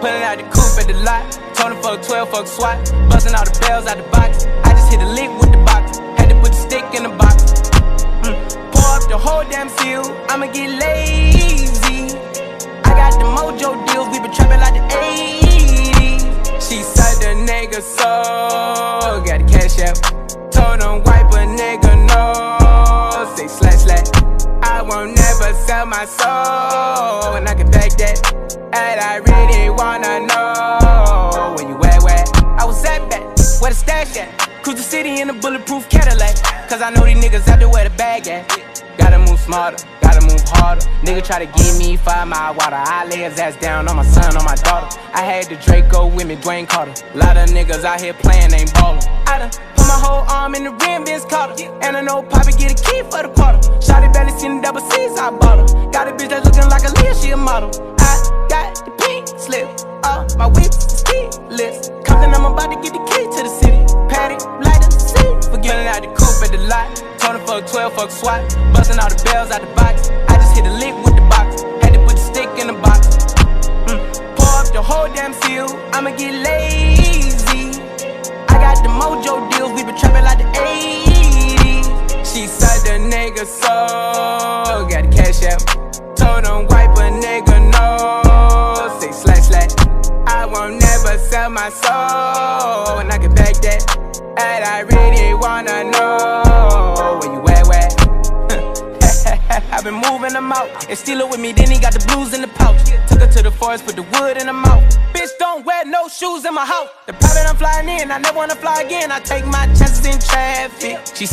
Pulling out the coupe at the lot. Told him fuck 12, fuck SWAT. Busting all the bells out the box. I just hit a lick with the box. Had to put the stick in the box. Pour up the whole damn seal. I'ma get lazy. I got the mojo deals. We been trapping like the 80s. She said the nigga so. Got the cash out. Told him wipe a nigga no. Say slash slash. I won't never sell my soul. And I can back that. And I really wanna know where you at, where I was at back, where the stash at. Cruise the city in a bulletproof Cadillac. Cause I know these niggas out there where the bag at. Gotta move smarter, gotta move harder. Nigga try to give me 5 mile water. I lay his ass down on my son, on my daughter. I had the Draco with me, Dwayne Carter. Lot of niggas out here playing, ain't ballin'. I done put my whole arm in the rim, Vince Carter. And I know Poppy get a key for the quarter. Shawty barely seen the double C's, I bought her. Got a bitch that's looking like a Leah, she a model. I got the pink slip, my whip is keyless. Compton, I'm about to get the key to the city. Patty, light up the seat. Forgetting out the coupe at the lot. Told him fuck 12, fuck SWAT. Busting all the bells out the box. I just hit a lick with the box. Had to put the stick in the box. Pour up the whole damn seal. I'ma get lazy. I got the mojo deals. We been trapping like the 80s. She said the nigga so. Got the cash out. Told him wipe a nigga no. Say slash slash. I won't never sell my soul. And I can back that. And I really wanna know where you at, where I've been moving them out. And steal it with me, then he got the blues in the pouch. Took her to the forest, put the wood in the mouth. Bitch, don't wear no shoes in my house. The private I'm flying in, I never wanna fly again. I take my chances in traffic. She